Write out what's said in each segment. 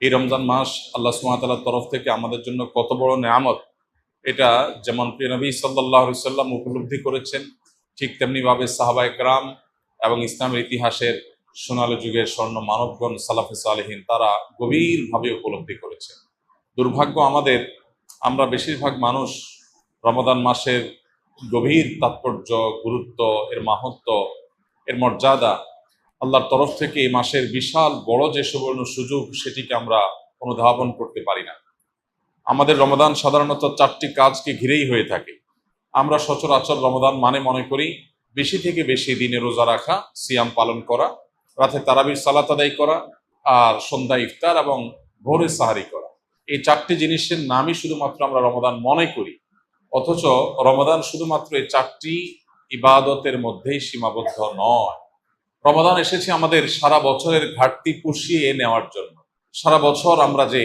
এই রমজান মাস আল্লাহ সুবহানাহু ওয়া তাআলার তরফ থেকে আমাদের জন্য কত বড় নেয়ামত, এটা যেমন প্রিয় নবী সাল্লাল্লাহু আলাইহি সাল্লাম উপলব্ধি করেছেন, ঠিক তেমনিভাবে সাহাবায়ে কেরাম এবং ইসলামের ইতিহাসের সোনালী যুগের স্বর্ণ মানবগণ সালাফে সালেহিন তারা গভীরভাবে উপলব্ধি করেছেন। দুর্ভাগ্য আমাদের, আমরা বেশিরভাগ মানুষ রমাদান মাসের গভীর তাৎপর্য, গুরুত্ব, এর মাহাত্ম্য, এর মর্যাদা, আল্লাহর তরফ থেকে এই মাসের বিশাল বড় যে সুবর্ণ সুযোগ, সেটিকে আমরা অনুধাবন করতে পারি না। আমাদের রমাদান সাধারণত 4টি কাজকে ঘিরেই হয়ে থাকে। আমরা সচরাচর রমাদান মানে মনে করি বেশি থেকে বেশি দিনে রোজা রাখা, সিয়াম পালন করা, রাতে তারাবির সালাত আদায় করা, আর সন্ধ্যায় ইফতার এবং ভোরে সাহারি করা। এই 4টি জিনিসের নামই শুধুমাত্র আমরা রমাদান মনে করি, অথচ রমাদান শুধুমাত্র এই 4টি ইবাদতের মধ্যেই সীমাবদ্ধ নয়। রমাদান এসেছে আমাদের সারা বছরের ঘাটতি পুষিয়ে নেওয়ার জন্য। সারা বছর আমরা যে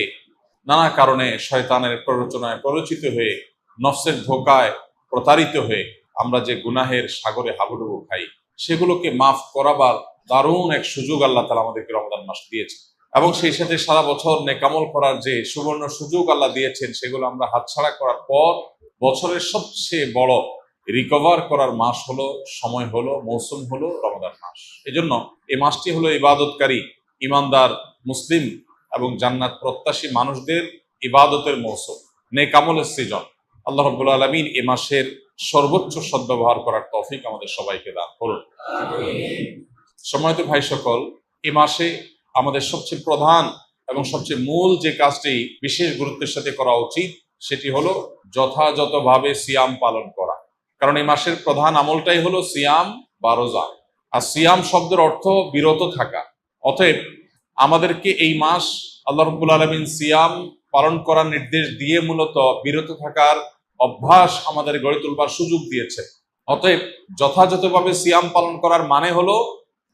নানা কারণে শয়তানের প্ররোচনায় প্ররোচিত হয়ে, নফসের ধোকায় প্রতারিত হয়ে আমরা যে গুনাহের সাগরে হাবুডুবু খাই, সেগুলোকে মাফ করাবার দারুণ এক সুযোগ আল্লাহ তাআলা আমাদেরকে রমজান মাস দিয়েছে। এবং সেই সাথে সারা বছর নেকামল করার যে সুবর্ণ সুযোগ আল্লাহ দিয়েছেন, সেগুলো আমরা হাতছাড়া করার পর বছরের সবচেয়ে বড় রিকভার করার মাস হলো, সময় হলো, মৌসুম হলো রমাদান মাস। এজন্য এই মাসটি হলো ইবাদতকারী, ইমানদার, মুসলিম এবং জান্নাত প্রত্যাশী মানুষদের ইবাদতের মৌসুম, নেক আমলের সৃজন। আল্লাহ রাব্বুল আলামিন এ মাসের সর্বোচ্চ সদ্ব্যবহার করার তৌফিক আমাদের সবাইকে দান করুন। সম্মানিত ভাই সকল, এ মাসে আমাদের সবচেয়ে প্রধান এবং সবচেয়ে মূল যে কাজটি বিশেষ গুরুত্বের সাথে করা উচিত, সেটি হলো যথাযথভাবে সিয়াম পালন করা। কারণ এই মাসের প্রধান আমলটাই হলো সিয়াম বা রোজা। আর সিয়াম শব্দের অর্থ বিরত থাকা। অতএব আমাদেরকে এই মাস আল্লাহ রাব্বুল আলামিন সিয়াম পালন করার নির্দেশ দিয়ে মূলত বিরত থাকার অভ্যাস আমাদের গড়ে তুলবার সুযোগ দিয়েছে। অতএব যথাযথভাবে সিয়াম পালন করার মানে হলো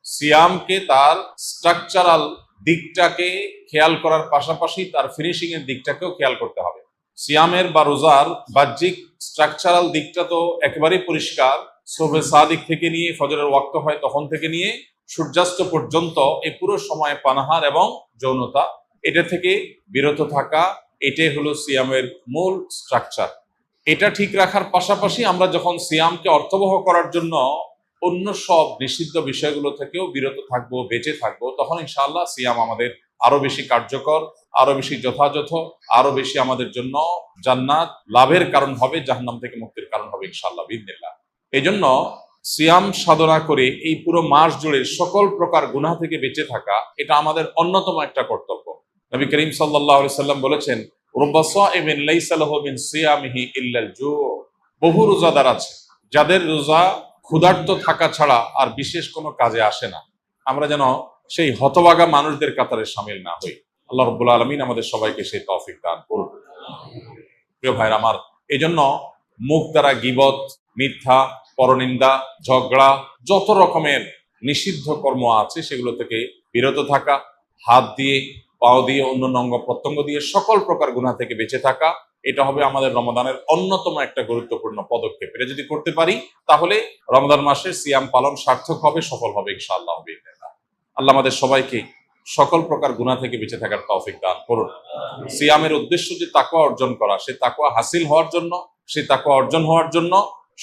সিয়ামকে তার স্ট্রাকচারাল দিকটাকে খেয়াল করার পাশাপাশি তার ফিনিশিং এর দিকটাকেও খেয়াল করতে হবে। সিয়ামের বা রোজার বাহ্যিক স্ট্রাকচারাল দিকটা তো একেবারেই পরিষ্কার। সুবহে সাদিক থেকে নিয়ে ফজরের ওয়াক্ত হয় তখন থেকে নিয়ে সূর্যাস্ত পর্যন্ত এই পুরো সময় পানাহার এবং যৌনতা, এটা থেকে বিরত থাকা, এটাই হলো সিয়ামের মূল স্ট্রাকচার। এটা ঠিক রাখার পাশাপাশি আমরা যখন সিয়ামকে অর্থবহ করার জন্য অন্য সব নিষিদ্ধ বিষয়গুলো থেকেও বিরত থাকবো, বেঁচে থাকবো, তখন ইনশাআল্লাহ সিয়াম আমাদের আরো বেশি কার্যকর, আরো বেশি যথাযথ, আরো বেশি আমাদের জন্য জান্নাত লাভের কারণ হবে, জাহান্নাম থেকে মুক্তির কারণ হবে ইনশাআল্লাহ বিইذনিল্লাহ। এই জন্য সিয়াম সাধনা করে এই পুরো মাস জুড়ে সকল প্রকার গুনাহ থেকে বেঁচে থাকা, এটা আমাদের অন্যতম একটা কর্তব্য। নবী করিম সাল্লাল্লাহু আলাইহি সাল্লাম বলেছেন, রুব্বা সাইমিন লাইসা লাহু মিন সিয়ামিহি ইল্লাল জু। বহু রোজাদার আছে যাদের রোজা ক্ষুধার্ত থাকা ছাড়া আর বিশেষ কোনো কাজে আসে না। আমরা যেন সেই হতভাগা মানুষদের কাতারে শামিল না হই। আল্লাহ রাব্বুল আলামিন আমাদের সবাইকে সেই তৌফিক দান করুন। প্রিয় ভাইরা আমার, এই জন্য মুখ দ্বারা গীবত, মিথ্যা, পরনিন্দা, ঝগড়া, যত রকমের নিষিদ্ধ কর্ম আছে সেগুলো থেকে বিরত থাকা, হাত দিয়ে, পাও দিয়ে, অন্য অঙ্গ প্রত্যঙ্গ দিয়ে সকল প্রকার গুনাহ থেকে বেঁচে থাকা, এটা হবে আমাদের রমাদানের অন্যতম একটা গুরুত্বপূর্ণ পদক্ষেপ। এটা যদি করতে পারি তাহলে রমাদান মাসের সিয়াম পালন সার্থক হবে, সফল হবে ইনশাআল্লাহ বিইذনিল্লাহ। আল্লাহ আমাদের সবাইকে সকল প্রকার গুনাহ থেকে বেঁচে থাকার তৌফিক দান করুন। সিয়ামের উদ্দেশ্য যে তাকওয়া অর্জন করা, সে তাকওয়া হাসিল হওয়ার জন্য, সে তাকওয়া অর্জন হওয়ার জন্য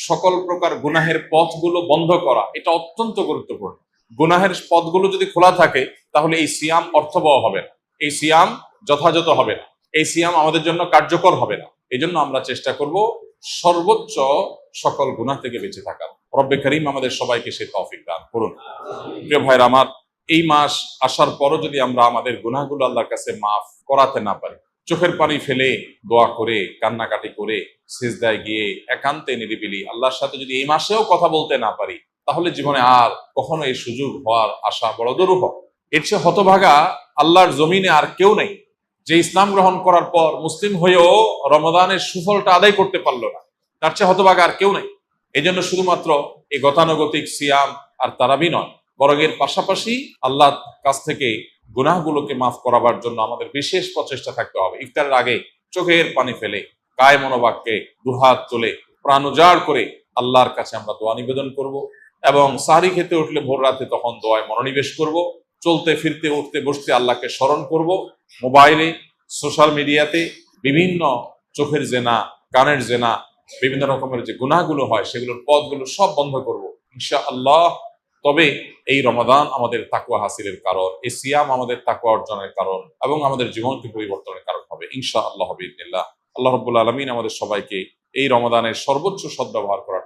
সকল প্রকার গুনাহের পথগুলো বন্ধ করা, এটা অত্যন্ত গুরুত্বপূর্ণ। গুনাহের পথগুলো যদি খোলা থাকে তাহলে এই সিয়াম অর্থবহ হবে না, এই সিয়াম যথাযথ হবে না, এই সিয়াম আমাদের জন্য কার্যকর হবে না। এই জন্য আমরা চেষ্টা করব সর্বোচ্চ সকল গুনাহ থেকে বেঁচে থাকার। রব্বে করিম আমাদের সবাইকে সেই তৌফিক দান করুন। প্রিয় ভাইরা আমার, এই মাস আসার পরও যদি আমরা আমাদের গুনাহগুলো আল্লাহর কাছে মাফ করাতে না পারি, চোখের পানি ফেলে দোয়া করে, কান্নাকাটি করে, সিজদায় গিয়ে একান্তে নিরিবিলি আল্লাহর সাথে যদি এই মাসেও কথা বলতে না পারি, তাহলে জীবনে আর কখনো এই সুযোগ হওয়ার আশা বড় দুরূহ। এর চেয়ে হতভাগা আল্লাহর জমিনে আর কেউ নেই, যে ইসলাম গ্রহণ করার পর মুসলিম হয়েও রমাদানের সুফলটা আদায় করতে পারলো না। তার চেয়ে হতভাগা আর কেউ নেই। এই জন্য শুধুমাত্র এই গতানুগতিক সিয়াম আর তারাবি নয়, বরং এর পাশাপাশি আল্লাহর কাছ থেকে গুনাহগুলোকে মাফ করাবার জন্য আমাদের বিশেষ প্রচেষ্টা থাকতে হবে। ইফতারের আগে চোখের পানি ফেলে, কায় মনোবাক্যে দুহাত তুলে, প্রাণ উজাড় করে আল্লাহর কাছে আমরা দোয়া নিবেদন করব। এবং সাহরি খেতে উঠলে ভোর রাতে তখন দোয়ায় মনোনিবেশ করব। চলতে ফিরতে, উঠতে বসতে আল্লাহকে স্মরণ করব। মোবাইলে, সোশ্যাল মিডিয়াতে বিভিন্ন চোখের জেনা, কানের জেনা, বিভিন্ন রকমের যে গুনাহগুলো হয় সেগুলোর পথগুলো সব বন্ধ করব ইনশাআল্লাহ। তবে এই রমাদান আমাদের তাকওয়া হাসিলের কারণ, এই সিয়াম আমাদের তাকওয়া অর্জনের কারণ এবং আমাদের জীবনকে পরিবর্তনের কারণ হবে ইনশাআল্লাহ বিইذنিল্লাহ। আল্লাহ রাব্বুল আলামিন আমাদের সবাইকে এই রমাদানের সর্বোচ্চ সদ্ব্যবহার করার